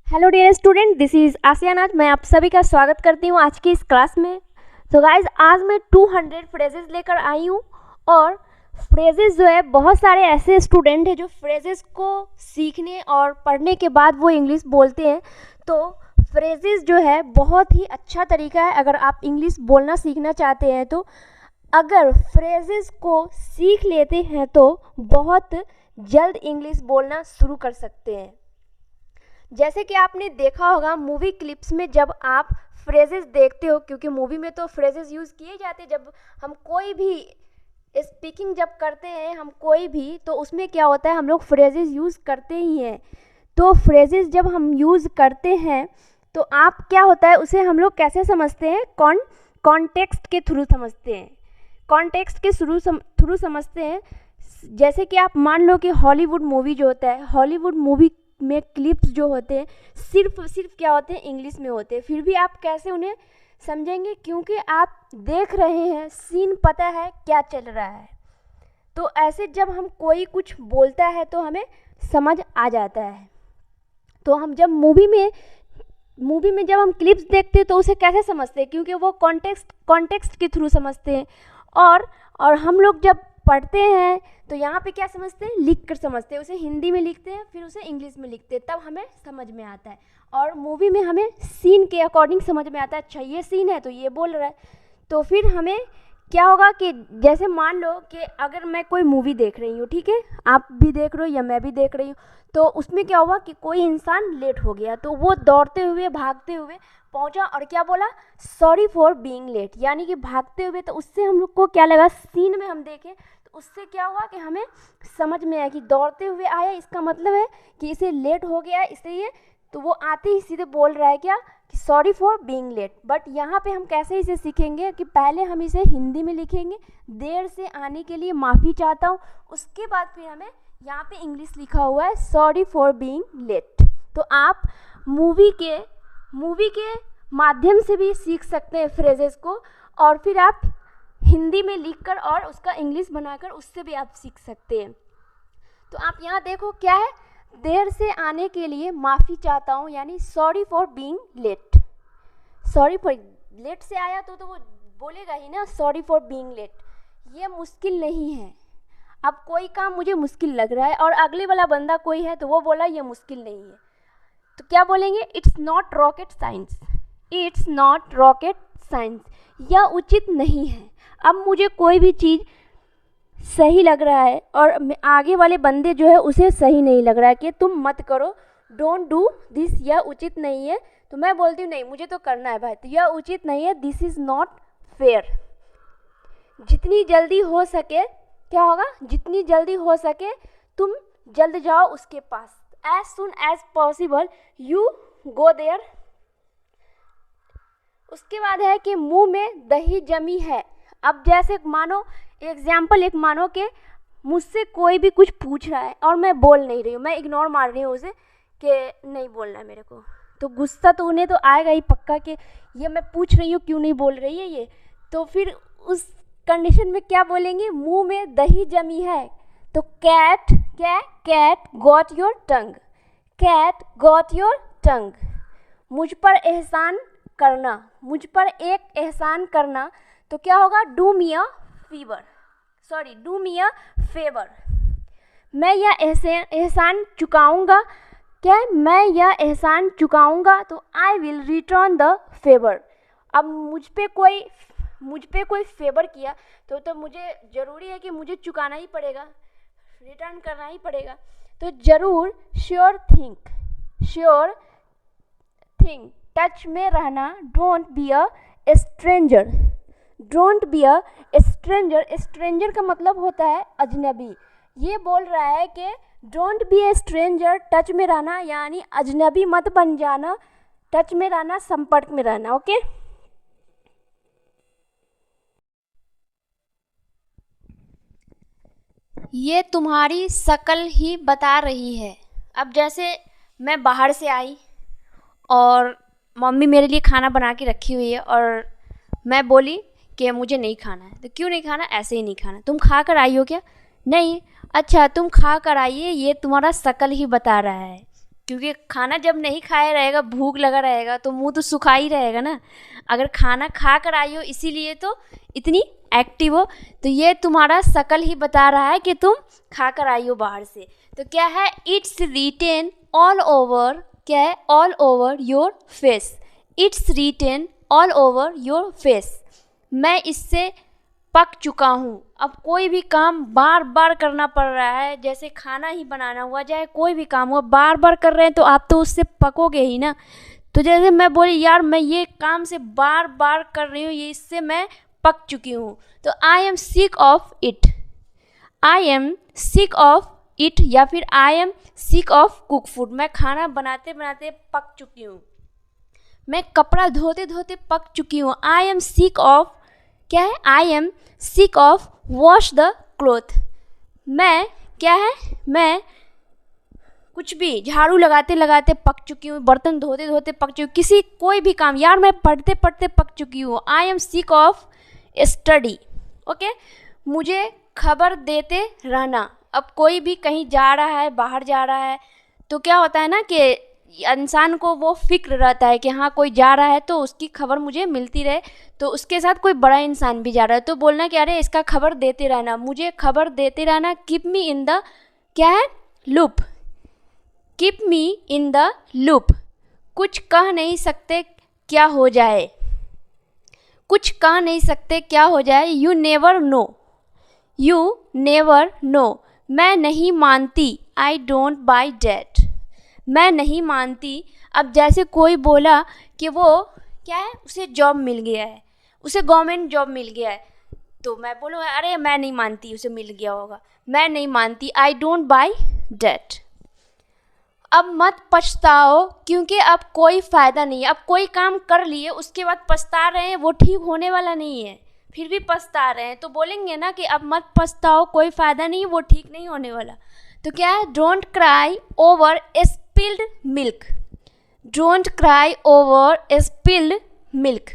Hello dear student, this is Asiya Naz. मैं आप सभी का स्वागत करती हूँ आज की इस क्लास में। तो गाइज, आज मैं 200 फ्रेजेस लेकर आई हूँ। और फ्रेजेस जो है, बहुत सारे ऐसे स्टूडेंट हैं जो फ्रेजेस को सीखने और पढ़ने के बाद वो इंग्लिश बोलते हैं। तो फ्रेजेस जो है बहुत ही अच्छा तरीका है अगर आप इंग्लिश बोलना सीखना चाहते हैं। तो अगर फ्रेजेस को सीख लेते हैं तो बहुत जल्द इंग्लिश बोलना शुरू कर सकते हैं। जैसे कि आपने देखा होगा मूवी क्लिप्स में, जब आप फ्रेजेस देखते हो, क्योंकि मूवी में तो फ्रेजेस यूज़ किए जाते हैं। जब हम कोई भी स्पीकिंग जब करते हैं हम कोई भी, तो उसमें क्या होता है, हम लोग फ्रेजेस यूज़ करते ही हैं। तो फ्रेजेस जब हम यूज़ करते हैं तो आप क्या होता है, उसे हम लोग कैसे समझते हैं, कॉन्टेक्स्ट के थ्रू समझते हैं। कॉन्टेक्स्ट के थ्रू समझते हैं। जैसे कि आप मान लो कि हॉलीवुड मूवी जो होता है, हॉलीवुड मूवी में क्लिप्स जो होते हैं सिर्फ क्या होते हैं, इंग्लिश में होते हैं। फिर भी आप कैसे उन्हें समझेंगे, क्योंकि आप देख रहे हैं, सीन पता है क्या चल रहा है। तो ऐसे जब हम कोई कुछ बोलता है तो हमें समझ आ जाता है। तो हम जब मूवी में जब हम क्लिप्स देखते हैं तो उसे कैसे समझते हैं, क्योंकि वो कॉन्टेक्स्ट के थ्रू समझते हैं। और हम लोग जब पढ़ते हैं तो यहाँ पे क्या समझते हैं, लिख कर समझते हैं। उसे हिंदी में लिखते हैं, फिर उसे इंग्लिश में लिखते हैं, तब हमें समझ में आता है। और मूवी में हमें सीन के अकॉर्डिंग समझ में आता है, अच्छा ये सीन है तो ये बोल रहा है। तो फिर हमें क्या होगा कि जैसे मान लो कि अगर मैं कोई मूवी देख रही हूँ, ठीक है, आप भी देख रहे हो या मैं भी देख रही हूँ, तो उसमें क्या हुआ कि कोई इंसान लेट हो गया, तो वो दौड़ते हुए भागते हुए पहुंचा और क्या बोला, सॉरी फॉर बीइंग लेट, यानी कि भागते हुए। तो उससे हम लोग को क्या लगा, सीन में हम देखें तो उससे क्या हुआ कि हमें समझ में आया कि दौड़ते हुए आया, इसका मतलब है कि इसे लेट हो गया, इसलिए तो वो आते ही सीधे बोल रहा है क्या, कि sorry for being late. But यहाँ पे हम कैसे इसे सीखेंगे कि पहले हम इसे हिंदी में लिखेंगे, देर से आने के लिए माफ़ी चाहता हूँ, उसके बाद फिर हमें यहाँ पे इंग्लिश लिखा हुआ है सॉरी फॉर बीइंग लेट। तो आप मूवी के माध्यम से भी सीख सकते हैं फ्रेजेस को, और फिर आप हिंदी में लिखकर और उसका इंग्लिश बनाकर उससे भी आप सीख सकते हैं। तो आप यहाँ देखो क्या है, देर से आने के लिए माफ़ी चाहता हूँ, यानी sorry for being late. Sorry for late से आया तो वो बोलेगा ही ना सॉरी फॉर बीइंग लेट। ये मुश्किल नहीं है। अब कोई काम मुझे मुश्किल लग रहा है और अगले वाला बंदा कोई है तो वो बोला ये मुश्किल नहीं है, तो क्या बोलेंगे, it's not rocket science. It's not rocket science, यह उचित नहीं है। अब मुझे कोई भी चीज़ सही लग रहा है और आगे वाले बंदे जो है उसे सही नहीं लग रहा है कि तुम मत करो, डोंट डू दिस, यह उचित नहीं है। तो मैं बोलती हूँ नहीं, मुझे तो करना है भाई, तो यह उचित नहीं है, दिस इज़ नॉट फेयर। जितनी जल्दी हो सके क्या होगा, जितनी जल्दी हो सके तुम जल्द जाओ उसके पास, as soon as possible you go there. उसके बाद है कि मुंह में दही जमी है। अब जैसे मानो एग्जाम्पल, एक मानो कि मुझसे कोई भी कुछ पूछ रहा है और मैं बोल नहीं रही हूँ, मैं इग्नोर मार रही हूँ उसे कि नहीं बोलना है मेरे को, तो गुस्सा तो उन्हें तो आएगा ही पक्का कि ये मैं पूछ रही हूँ क्यों नहीं बोल रही है ये। तो फिर उस कंडीशन में क्या बोलेंगे, मुंह में दही जमी है, तो cat got your tongue, cat got your tongue. मुझ पर एहसान करना, मुझ पर एक एहसान करना, तो क्या होगा, डू मी अ फेवर। मैं यह एहसान चुकाऊंगा, क्या है, मैं यह एहसान चुकाऊंगा, तो I will return the favour. अब मुझ पे कोई फेवर किया तो मुझे ज़रूरी है कि मुझे चुकाना ही पड़ेगा, रिटर्न करना ही पड़ेगा। तो ज़रूर, श्योर थिंग, टच में रहना, don't be a stranger, don't be a stranger. Stranger का मतलब होता है अजनबी। ये बोल रहा है कि don't be A stranger, touch में रहना, यानी अजनबी मत बन जाना, टच में रहना, संपर्क में रहना। ओके, ये तुम्हारी शक्ल ही बता रही है। अब जैसे मैं बाहर से आई और मम्मी मेरे लिए खाना बना के रखी हुई है और मैं बोली कि मुझे नहीं खाना है, तो क्यों नहीं खाना, ऐसे ही नहीं खाना। तुम खा कर आई हो क्या, नहीं, अच्छा तुम खा कर आइए, ये तुम्हारा शक्ल ही बता रहा है। क्योंकि खाना जब नहीं खाया रहेगा, भूख लगा रहेगा तो मुंह तो सूखा ही रहेगा ना। अगर खाना खा कर आई हो इसीलिए तो इतनी एक्टिव हो, तो ये तुम्हारा शक्ल ही बता रहा है कि तुम खा कर आई हो बाहर से। तो क्या है, इट्स रिटेन ऑल ओवर, क्या है, all over your face, it's written all over your face. मैं इससे पक चुका हूँ। अब कोई भी काम बार बार करना पड़ रहा है, जैसे खाना ही बनाना हुआ, चाहे कोई भी काम हुआ, बार बार कर रहे हैं तो आप तो उससे पकोगे ही ना। तो जैसे मैं बोली यार मैं ये काम से बार बार कर रही हूँ, ये इससे मैं पक चुकी हूँ, तो I am sick of it, I am sick of it, या फिर I am sick of cook food. मैं खाना बनाते बनाते पक चुकी हूँ, मैं कपड़ा धोते धोते पक चुकी हूँ। आई एम सिक ऑफ, क्या है, I am sick of wash the cloth. मैं, क्या है, मैं कुछ भी झाड़ू लगाते लगाते पक चुकी हूँ, बर्तन धोते धोते पक चुकी हूँ, किसी कोई भी काम, यार मैं पढ़ते पढ़ते पक चुकी हूँ। I am sick of study. Okay, मुझे खबर देते रहना। अब कोई भी कहीं जा रहा है, बाहर जा रहा है, तो क्या होता है ना कि इंसान को वो फिक्र रहता है कि हाँ कोई जा रहा है तो उसकी खबर मुझे मिलती रहे। तो उसके साथ कोई बड़ा इंसान भी जा रहा है तो बोलना कि अरे इसका खबर देते रहना, मुझे खबर देते रहना। कीप मी इन द, क्या है, loop, keep me in the loop. कुछ कह नहीं सकते क्या हो जाए, कुछ कह नहीं सकते क्या हो जाए। You never know, you never know. मैं नहीं मानती, आई डोंट बाय डैट, मैं नहीं मानती। अब जैसे कोई बोला कि वो, क्या है, उसे जॉब मिल गया है, उसे गवर्नमेंट जॉब मिल गया है, तो मैं बोलूँगा अरे मैं नहीं मानती उसे मिल गया होगा, मैं नहीं मानती, आई डोंट बाय डैट। अब मत पछताओ क्योंकि अब कोई फ़ायदा नहीं है। अब कोई काम कर लिए उसके बाद पछता रहे हैं, वो ठीक होने वाला नहीं है, फिर भी पछता रहे हैं, तो बोलेंगे ना कि अब मत पछताओ, कोई फ़ायदा नहीं, वो ठीक नहीं होने वाला। तो क्या है, don't cry over spilled milk, don't cry over spilled milk.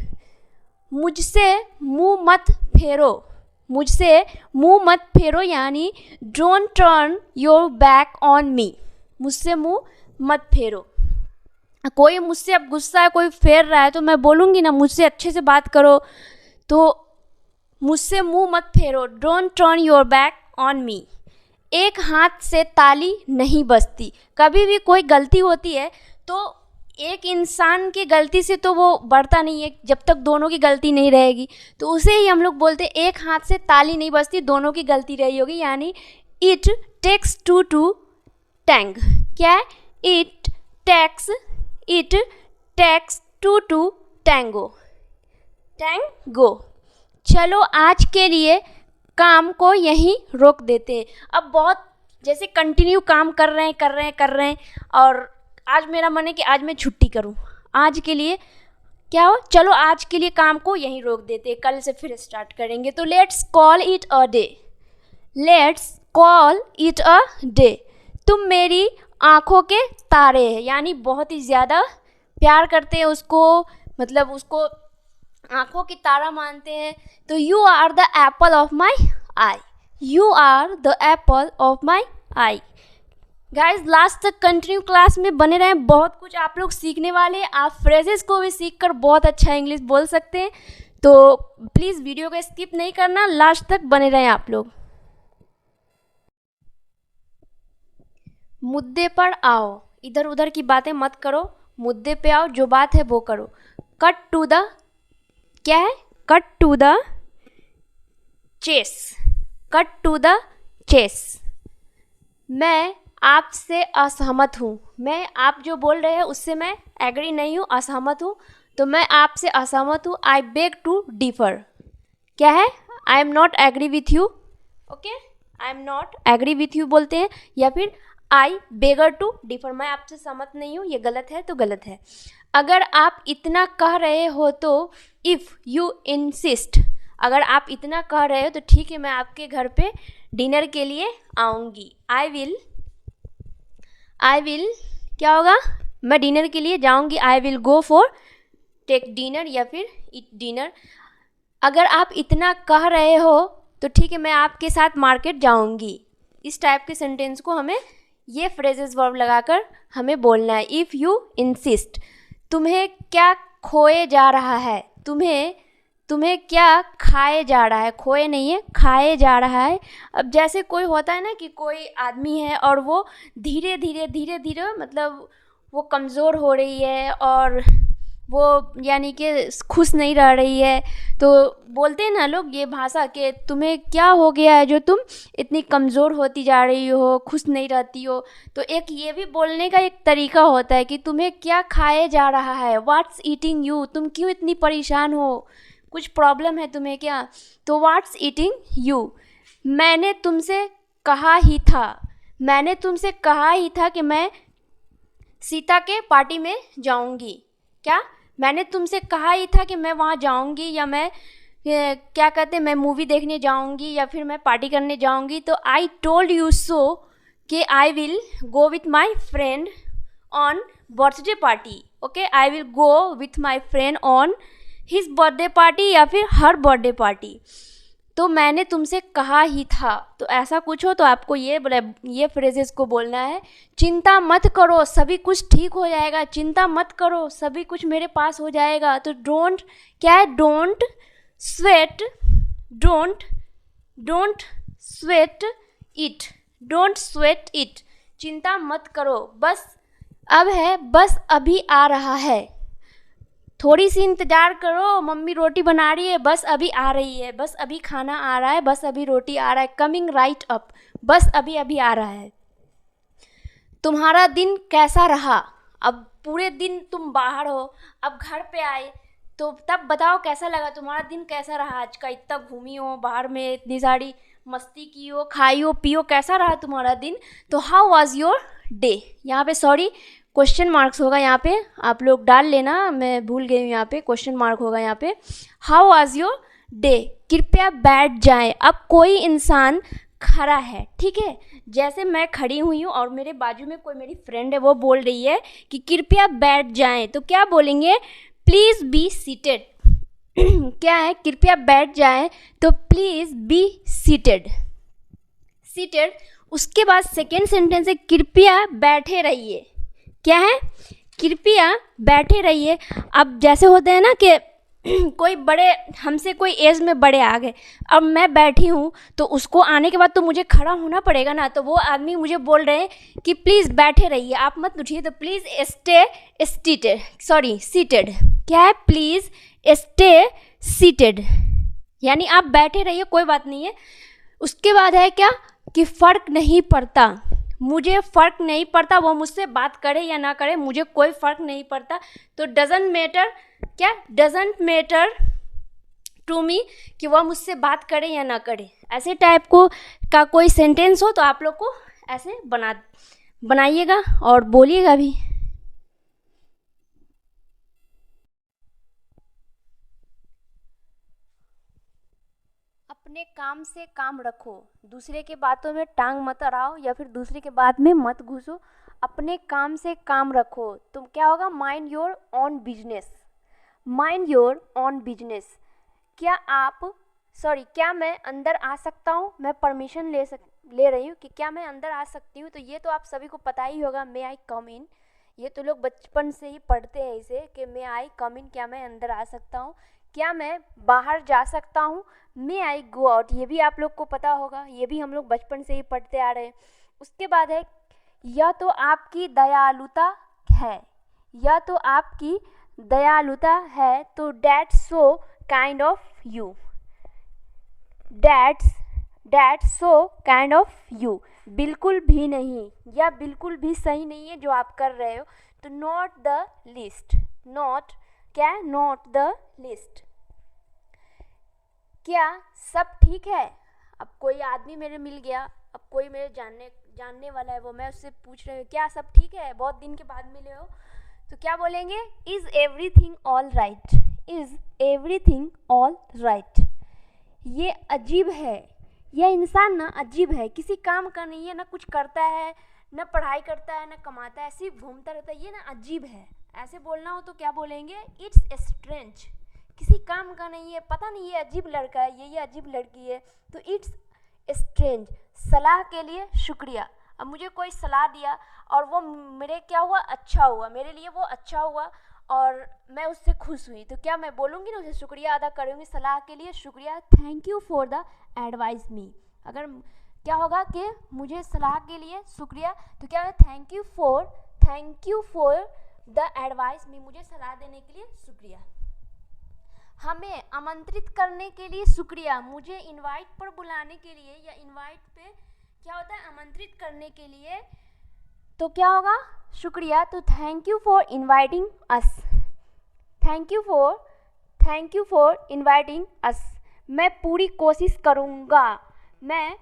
मुझसे मुंह मत फेरो, मुझसे मुंह मत फेरो, यानी don't turn your back on मी, मुझसे मुंह मत फेरो। कोई मुझसे अब गुस्सा है, कोई फेर रहा है, तो मैं बोलूँगी ना मुझसे अच्छे से बात करो, तो मुझसे मुंह मत फेरो, don't turn your back on me. एक हाथ से ताली नहीं बजती। कभी भी कोई गलती होती है तो एक इंसान की गलती से तो वो बढ़ता नहीं है जब तक दोनों की गलती नहीं रहेगी, तो उसे ही हम लोग बोलते हैं एक हाथ से ताली नहीं बजती, दोनों की गलती रही होगी, यानी it takes two to tango. क्या है, it takes two to tango, tango. चलो आज के लिए काम को यहीं रोक देते हैं। अब बहुत जैसे कंटिन्यू काम कर रहे हैं और आज मेरा मन है कि आज मैं छुट्टी करूं, आज के लिए क्या हो, चलो आज के लिए काम को यहीं रोक देते हैं, कल से फिर स्टार्ट करेंगे। तो let's call it a day, let's call it a day. तुम मेरी आँखों के तारे हैं, यानी बहुत ही ज़्यादा प्यार करते हैं उसको, मतलब उसको आँखों की तारा मानते हैं। तो you are the apple of my eye, you are the apple of my eye. Guys last तक कंटिन्यू क्लास में बने रहें, बहुत कुछ आप लोग सीखने वाले हैं। आप फ्रेजेस को भी सीख कर बहुत अच्छा इंग्लिश बोल सकते हैं, तो प्लीज़ वीडियो को स्किप नहीं करना, लास्ट तक बने रहें आप लोग। मुद्दे पर आओ, इधर उधर की बातें मत करो, मुद्दे पे आओ, जो बात है वो करो। कट टू द, क्या है, cut to the chase, cut to the chase. मैं आपसे असहमत हूँ, मैं आप जो बोल रहे हैं उससे मैं एग्री नहीं हूँ, असहमत हूँ, तो मैं आपसे असहमत हूँ। आई बेग टू डिफर, क्या है, I am not agree with you. Okay, I am not agree with you बोलते हैं, या फिर आई बेगर टू डिफर, मैं आपसे सहमत नहीं हूँ, ये गलत है तो गलत है। अगर आप इतना कह रहे हो तो, इफ़ यू इंसिस्ट, अगर आप इतना कह रहे हो तो ठीक है, मैं आपके घर पे डिनर के लिए आऊँगी। आई विल क्या होगा, मैं डिनर के लिए जाऊँगी, I will go for take dinner या फिर ईट डिनर। अगर आप इतना कह रहे हो तो ठीक है, मैं आपके साथ मार्केट जाऊँगी। इस टाइप के सेंटेंस को हमें ये फ्रेजेस वर्ब लगाकर हमें बोलना है। इफ़ यू इंसिस्ट, तुम्हें क्या खोए जा रहा है, तुम्हें क्या खाए जा रहा है, खोए नहीं है, खाए जा रहा है। अब जैसे कोई होता है ना कि कोई आदमी है और वो धीरे धीरे मतलब वो कमज़ोर हो रही है और वो यानी कि खुश नहीं रह रही है, तो बोलते हैं ना लोग ये भाषा कि तुम्हें क्या हो गया है जो तुम इतनी कमज़ोर होती जा रही हो, खुश नहीं रहती हो। तो एक ये भी बोलने का एक तरीका होता है कि तुम्हें क्या खाए जा रहा है, व्हाट्स ईटिंग यू, तुम क्यों इतनी परेशान हो, कुछ प्रॉब्लम है तुम्हें क्या, तो व्हाट्स ईटिंग यू। मैंने तुमसे कहा ही था कि मैं सीता के पार्टी में जाऊंगी। क्या, मैंने तुमसे कहा ही था कि मैं वहाँ जाऊंगी, या मैं क्या कहते हैं मैं मूवी देखने जाऊंगी, या फिर मैं पार्टी करने जाऊंगी। तो आई टोल्ड यू सो कि आई will go with my friend on birthday party. Okay, I will go with my friend on his birthday party या फिर हर बर्थडे पार्टी। तो मैंने तुमसे कहा ही था, तो ऐसा कुछ हो तो आपको ये फ्रेजेस को बोलना है। चिंता मत करो, सभी कुछ ठीक हो जाएगा, चिंता मत करो, सभी कुछ मेरे पास हो जाएगा। तो डोंट क्या है, डोंट स्वेट इट, चिंता मत करो। बस अब है, बस अभी आ रहा है, थोड़ी सी इंतज़ार करो, मम्मी रोटी बना रही है, बस अभी आ रही है, बस अभी खाना आ रहा है, बस अभी रोटी आ रहा है, कमिंग राइट अप, बस अभी अभी आ रहा है। तुम्हारा दिन कैसा रहा, अब पूरे दिन तुम बाहर हो, अब घर पे आए, तो तब बताओ कैसा लगा, तुम्हारा दिन कैसा रहा आज का, इतना घूमी हो बाहर में, इतनी सारी मस्ती की हो, खाई हो, पियो, कैसा रहा तुम्हारा दिन। तो हाउ वाज योर डे, यहाँ पे सॉरी क्वेश्चन मार्क्स होगा, यहाँ पे आप लोग डाल लेना, मैं भूल गई हूँ, यहाँ पे क्वेश्चन मार्क होगा यहाँ पे। हाउ वाज योर डे, कृपया बैठ जाएं। अब कोई इंसान खड़ा है, ठीक है, जैसे मैं खड़ी हुई हूँ और मेरे बाजू में कोई मेरी फ्रेंड है, वो बोल रही है कि कृपया बैठ जाएं, तो क्या बोलेंगे, प्लीज़ बी सीटेड। क्या है, कृपया बैठ जाएं, तो प्लीज़ बी सीटेड। उसके बाद सेकेंड सेंटेंस है कृपया बैठे रहिए। क्या है, कृपया बैठे रहिए। अब जैसे होते हैं ना कि कोई बड़े हमसे कोई एज में बड़े आ गए, अब मैं बैठी हूँ तो उसको आने के बाद तो मुझे खड़ा होना पड़ेगा ना, तो वो आदमी मुझे बोल रहे हैं कि प्लीज़ बैठे रहिए, आप मत उठिए, तो प्लीज़ सीटेड। क्या है, प्लीज़ स्टे सीटेड, यानी आप बैठे रहिए, कोई बात नहीं है। उसके बाद है क्या कि फ़र्क नहीं पड़ता, मुझे फ़र्क नहीं पड़ता, वो मुझसे बात करे या ना करे, मुझे कोई फ़र्क नहीं पड़ता। तो डज़न्ट मैटर टू मी कि वह मुझसे बात करे या ना करे, ऐसे टाइप को का कोई सेंटेंस हो तो आप लोग को ऐसे बनाइएगा और बोलिएगा भी। अपने काम से काम रखो, दूसरे के बातों में टांग मत अड़ाओ या फिर दूसरे के बात में मत घुसो, अपने काम से काम रखो। तो क्या होगा, माइंड योर ओन बिजनेस। क्या मैं अंदर आ सकता हूँ, मैं परमिशन ले रही हूँ कि क्या मैं अंदर आ सकती हूँ, तो ये तो आप सभी को पता ही होगा, मे आई कम इन, ये तो लोग बचपन से ही पढ़ते हैं इसे कि मे आई कम इन, क्या मैं अंदर आ सकता हूँ। क्या मैं बाहर जा सकता हूँ, मे आई गो आउट, ये भी आप लोग को पता होगा, ये भी हम लोग बचपन से ही पढ़ते आ रहे हैं। उसके बाद है यह तो आपकी दयालुता है, तो that's so kind of you, बिल्कुल भी नहीं या बिल्कुल भी सही नहीं है जो आप कर रहे हो। तो नॉट द लिस्ट। क्या सब ठीक है, अब कोई आदमी मेरे मिल गया, अब कोई मेरे जानने वाला है, वो मैं उससे पूछ रही हूँ क्या सब ठीक है, बहुत दिन के बाद मिले हो, तो क्या बोलेंगे, इज़ एवरीथिंग ऑल राइट। ये अजीब है, यह इंसान ना अजीब है, किसी काम का नहीं है, ना कुछ करता है, ना पढ़ाई करता है, ना कमाता है, सिर्फ घूमता रहता है, ये ना अजीब है। ऐसे बोलना हो तो क्या बोलेंगे, इट्स स्ट्रेंज, किसी काम का नहीं है, पता नहीं ये अजीब लड़का है, ये अजीब लड़की है, तो इट्स स्ट्रेंज। सलाह के लिए शुक्रिया, अब मुझे कोई सलाह दिया और वो मेरे क्या हुआ, अच्छा हुआ, मेरे लिए वो अच्छा हुआ और मैं उससे खुश हुई, तो क्या मैं बोलूँगी ना, उसे शुक्रिया अदा करूँगी सलाह के लिए, शुक्रिया, thank you for the advice me. अगर क्या होगा कि मुझे सलाह के लिए शुक्रिया, तो क्या thank you for the advice me, मुझे सलाह देने के लिए शुक्रिया। हमें आमंत्रित करने के लिए शुक्रिया, मुझे इनवाइट पर बुलाने के लिए या इनवाइट पे क्या होता है, आमंत्रित करने के लिए, तो क्या होगा, शुक्रिया। तो thank you for inviting us, thank you for inviting us. मैं पूरी कोशिश करूँगा, मैं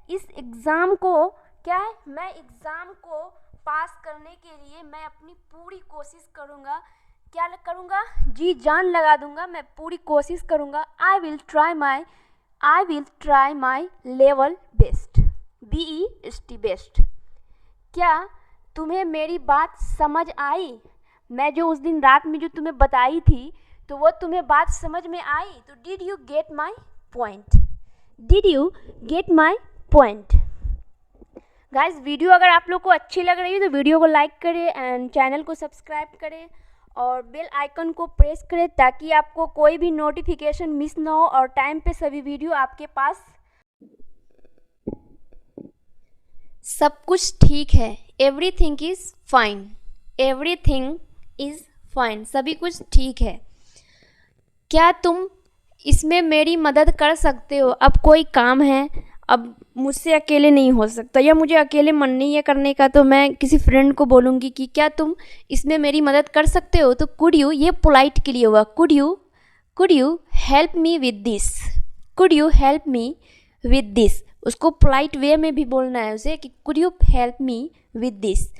इस एग्ज़ाम को क्या है, मैं एग्ज़ाम को पास करने के लिए मैं अपनी पूरी कोशिश करूँगा, क्या करूँगा, जी जान लगा दूँगा, मैं पूरी कोशिश करूँगा। I will try my level best, BEST best. क्या तुम्हें मेरी बात समझ आई? मैं जो उस दिन रात में जो तुम्हें बताई थी, तो वो तुम्हें बात समझ में आई? तो did you get my point? Guys, video अगर आप लोग को अच्छी लग रही है तो वीडियो को लाइक करें एंड चैनल को सब्सक्राइब करें और बेल आइकन को प्रेस करें ताकि आपको कोई भी नोटिफिकेशन मिस ना हो और टाइम पे सभी वीडियो आपके पास। सब कुछ ठीक है, एवरीथिंग इज़ फाइन, सभी कुछ ठीक है। क्या तुम इसमें मेरी मदद कर सकते हो? अब कोई काम है, अब मुझसे अकेले नहीं हो सकता या मुझे अकेले मन नहीं है करने का, तो मैं किसी फ्रेंड को बोलूँगी कि क्या तुम इसमें मेरी मदद कर सकते हो? तो कुड यू, ये पोलाइट के लिए हुआ, could you help me with this, उसको पोलाइट वे में भी बोलना है उसे कि could you help me with this.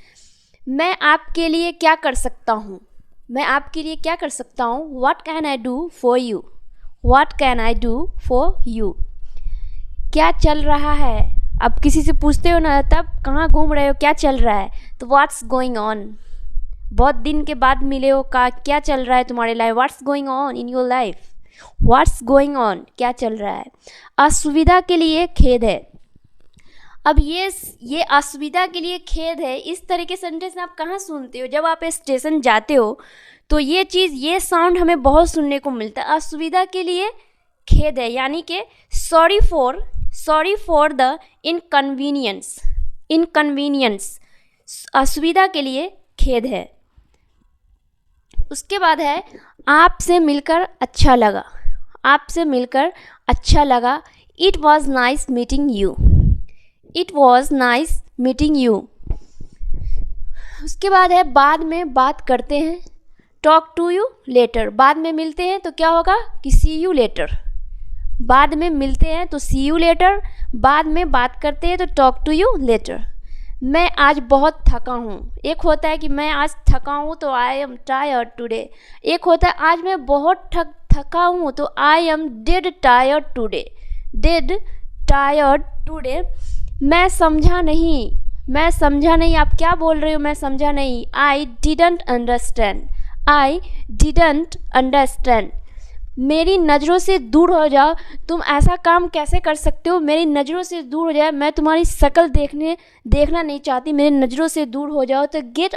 मैं आपके लिए क्या कर सकता हूँ? What can I do for you? क्या चल रहा है? अब किसी से पूछते हो ना, तब कहाँ घूम रहे हो, क्या चल रहा है, तो व्हाट्स गोइंग ऑन। बहुत दिन के बाद मिले हो, का क्या चल रहा है तुम्हारे life, what's going on in your life, क्या चल रहा है। असुविधा के लिए खेद है। अब ये असुविधा के लिए खेद है, इस तरह के सेंटेंस आप कहाँ सुनते हो? जब आप स्टेशन जाते हो तो ये साउंड हमें बहुत सुनने को मिलता है। असुविधा के लिए खेद है यानी कि सॉरी फॉर द इनकन्वीनियंस, असुविधा के लिए खेद है। उसके बाद है आपसे मिलकर अच्छा लगा, it was nice meeting you. उसके बाद है बाद में बात करते हैं, टॉक टू यू लेटर, बाद में मिलते हैं तो क्या होगा कि सी यू लेटर, बाद में मिलते हैं तो सी यू लेटर, बाद में बात करते हैं तो टॉक टू यू लेटर। मैं आज बहुत थका हूँ, एक होता है कि मैं आज थका हूँ तो आई एम टायर्ड टुडे, एक होता है आज मैं बहुत थका हूँ तो I am dead tired today. मैं समझा नहीं, आप क्या बोल रहे हो, मैं समझा नहीं, आई डिडंट अंडरस्टैंड। मेरी नज़रों से दूर हो जाओ, तुम ऐसा काम कैसे कर सकते हो, मेरी नज़रों से दूर हो जाए, मैं तुम्हारी शक्ल देखना नहीं चाहती, मेरी नज़रों से दूर हो जाओ। तो get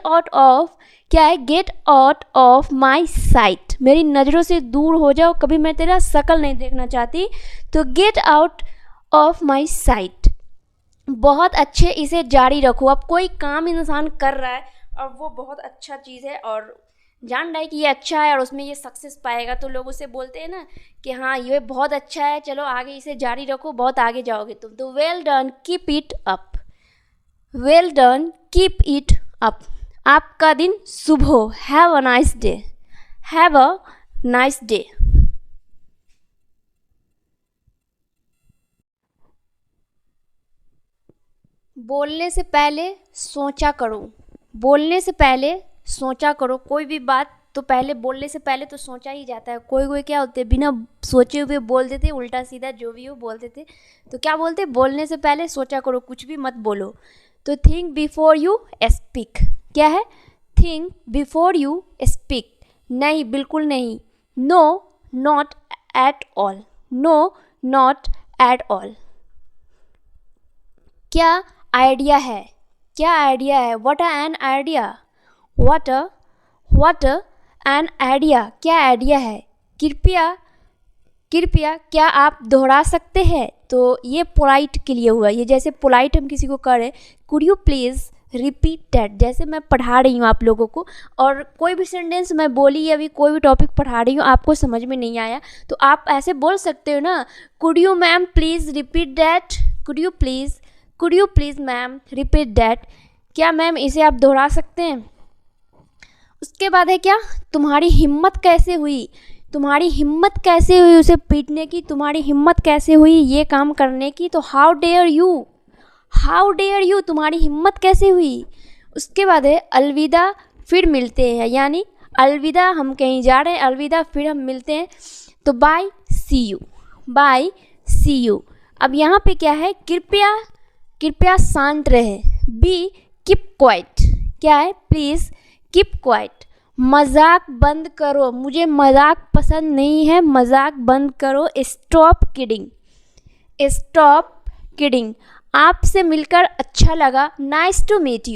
out of my site, मेरी नज़रों से दूर हो जाओ, कभी मैं तेरा शक्ल नहीं देखना चाहती, तो get out of my site. बहुत अच्छे, इसे जारी रखो। अब कोई काम इंसान कर रहा है और वो बहुत अच्छा चीज़ है और जान रहा है कि ये अच्छा है और उसमें ये सक्सेस पाएगा, तो लोग उसे बोलते हैं ना कि हाँ ये बहुत अच्छा है, चलो आगे इसे जारी रखो, बहुत आगे जाओगे तुम। तो well done, keep it up, आपका दिन शुभ हो, हैव अ नाइस डे। बोलने से पहले सोचा करो, कोई भी बात तो पहले बोलने से पहले तो सोचा ही जाता है। कोई क्या होते बिना सोचे हुए बोल देते, उल्टा सीधा जो भी हो बोल देते, तो क्या बोलते, बोलने से पहले सोचा करो, कुछ भी मत बोलो। तो थिंक बिफोर यू स्पीक, क्या है, थिंक बिफोर यू स्पीक, नहीं बिल्कुल नहीं, नो नॉट एट ऑल, क्या आइडिया है, क्या आइडिया है, what an idea, what an idea, क्या आइडिया है। कृपया कृपया क्या आप दोहरा सकते हैं, तो ये पोलाइट के लिए हुआ, ये जैसे पोलाइट हम किसी को करें, could you please repeat that, जैसे मैं पढ़ा रही हूँ आप लोगों को और कोई भी सेंटेंस मैं बोली या अभी कोई भी टॉपिक पढ़ा रही हूँ आपको समझ में नहीं आया तो आप ऐसे बोल सकते हो ना, could you ma'am please repeat that, could you please ma'am repeat that, क्या मैम इसे आप दोहरा सकते हैं। उसके बाद है क्या, तुम्हारी हिम्मत कैसे हुई, तुम्हारी हिम्मत कैसे हुई उसे पीटने की, तुम्हारी हिम्मत कैसे हुई ये काम करने की, तो हाउ डेयर यू, तुम्हारी हिम्मत कैसे हुई। उसके बाद है अलविदा फिर मिलते हैं, यानी अलविदा हम कहीं जा रहे हैं, अलविदा फिर हम मिलते हैं, तो बाय सी यू। अब यहाँ पे क्या है, कृपया शांत रहे, बी कीप क्वाइट, क्या है, प्लीज़ कीप क्वाइट, मजाक बंद करो, मुझे मजाक पसंद नहीं है, मजाक बंद करो, स्टॉप किडिंग, आपसे मिलकर अच्छा लगा, नाइस टू मीट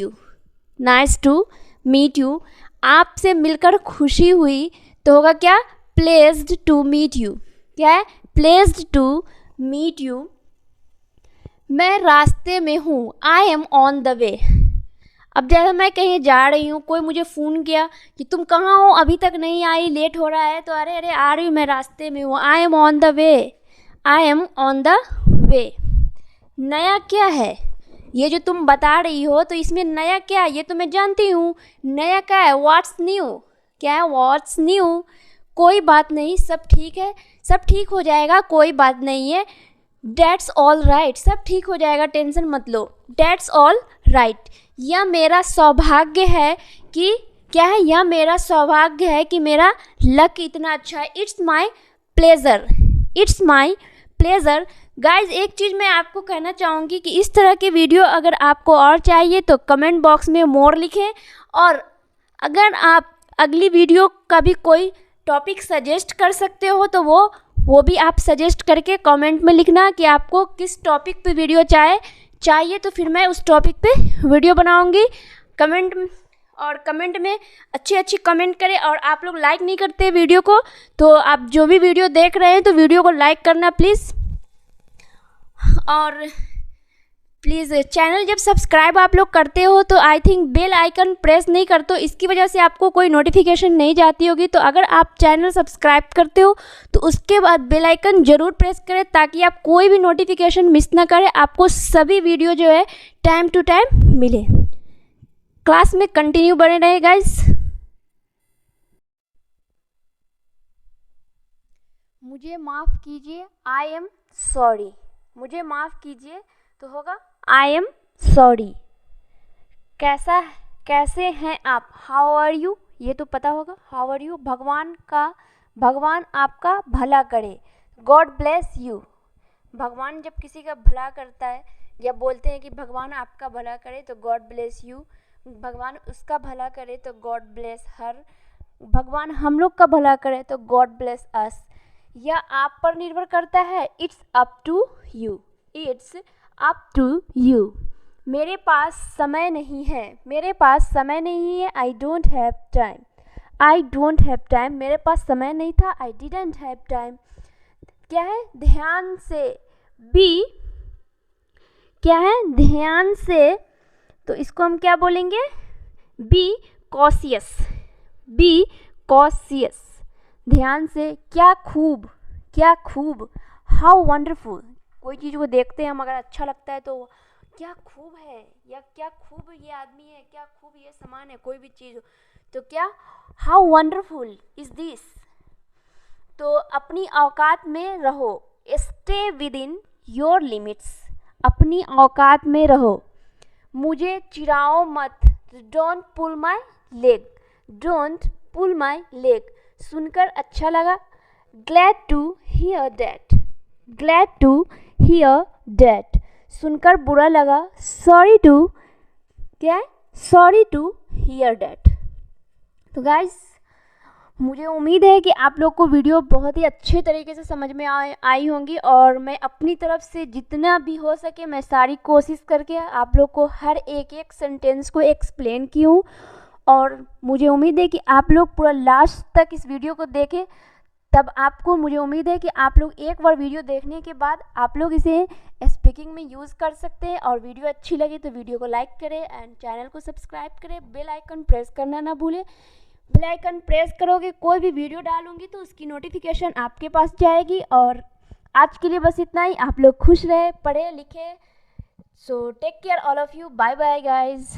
यू, आपसे मिलकर खुशी हुई, तो होगा क्या, प्लेस्ड टू मीट यू, क्या है, प्लेस्ड टू मीट यू। मैं रास्ते में हूँ, I am on the way, अब जैसे मैं कहीं जा रही हूँ, कोई मुझे फ़ोन किया कि तुम कहाँ हो, अभी तक नहीं आई, लेट हो रहा है, तो अरे आ रही हूँ, मैं रास्ते में हूँ, I am on the way, नया क्या है, ये जो तुम बता रही हो तो इसमें नया क्या है, ये तो मैं जानती हूँ, नया क्या है, व्हाट्स न्यू, क्या है, व्हाट्स न्यू, कोई बात नहीं, सब ठीक है, सब ठीक हो जाएगा, कोई बात नहीं है, डेट्स ऑल राइट, सब ठीक हो जाएगा, टेंशन मत लो, डेट्स ऑल राइट, यह मेरा सौभाग्य है कि, क्या है, यह मेरा सौभाग्य है कि मेरा लक इतना अच्छा है, इट्स माई प्लेज़र। गाइज एक चीज़ मैं आपको कहना चाहूँगी कि इस तरह की वीडियो अगर आपको और चाहिए तो कमेंट बॉक्स में मोर लिखें, और अगर आप अगली वीडियो का भी कोई टॉपिक सजेस्ट कर सकते हो तो वो भी आप सजेस्ट करके कमेंट में लिखना कि आपको किस टॉपिक पे वीडियो चाहिए, तो फिर मैं उस टॉपिक पे वीडियो बनाऊंगी। कमेंट में अच्छी कमेंट करें, और आप लोग लाइक नहीं करते वीडियो को, तो आप जो भी वीडियो देख रहे हैं तो वीडियो को लाइक करना प्लीज़, और प्लीज़ चैनल जब सब्सक्राइब आप लोग करते हो तो I think bell icon press नहीं करते हो, इसकी वजह से आपको कोई नोटिफिकेशन नहीं जाती होगी, तो अगर आप चैनल सब्सक्राइब करते हो तो उसके बाद बेल आइकन ज़रूर प्रेस करें ताकि आप कोई भी नोटिफिकेशन मिस ना करें, आपको सभी वीडियो जो है टाइम टू टाइम मिले। क्लास में कंटिन्यू बने रहे गाइस। मुझे माफ़ कीजिए, आई एम सॉरी, मुझे माफ़ कीजिए तो होगा आई एम सॉरी। कैसे हैं आप, हाउ आर यू, ये तो पता होगा, हाउ आर यू। भगवान आपका भला करे, गॉड ब्लेस यू। भगवान जब किसी का भला करता है या बोलते हैं कि भगवान आपका भला करे तो गॉड ब्लेस यू, भगवान उसका भला करे तो गॉड ब्लेस हर, भगवान हम लोग का भला करे तो गॉड ब्लेस अस। यह आप पर निर्भर करता है, it's up to you, it's up to you. मेरे पास समय नहीं है, आई डोंट हैव टाइम, मेरे पास समय नहीं था, आई डिडंट हैव टाइम। क्या है, ध्यान से, बी, क्या है, ध्यान से, तो इसको हम क्या बोलेंगे, बी कॉशियस, ध्यान से, क्या खूब, हाउ वंडरफुल। कोई चीज़ को देखते हैं हम, अगर अच्छा लगता है तो क्या खूब है, या क्या खूब ये आदमी है, क्या खूब ये सामान है, कोई भी चीज़ तो क्या, हाउ वंडरफुल इज दिस। तो अपनी औकात में रहो, stay with in your limits, अपनी औकात में रहो। मुझे चिढ़ाओ मत, डोंट पुल माई लेग, सुनकर अच्छा लगा, ग्लैड टू हियर दैट, सुनकर बुरा लगा, सॉरी टू हियर दैट। तो गाइस मुझे उम्मीद है कि आप लोग को वीडियो बहुत ही अच्छे तरीके से समझ में आई होंगी, और मैं अपनी तरफ से जितना भी हो सके मैं सारी कोशिश करके आप लोग को हर एक एक सेंटेंस को एक्सप्लेन की हूँ। और मुझे उम्मीद है कि आप लोग पूरा लास्ट तक इस वीडियो को देखें, तब आपको, मुझे उम्मीद है कि आप लोग एक बार वीडियो देखने के बाद आप लोग इसे स्पीकिंग में यूज़ कर सकते हैं। और वीडियो अच्छी लगी तो वीडियो को लाइक करें एंड चैनल को सब्सक्राइब करें, बेल आइकन प्रेस करना ना भूलें। बेल आइकन प्रेस करोगे, कोई भी वीडियो डालूंगी तो उसकी नोटिफिकेशन आपके पास जाएगी। और आज के लिए बस इतना ही। आप लोग खुश रहे, पढ़े लिखे। So take care all of you, bye bye guys.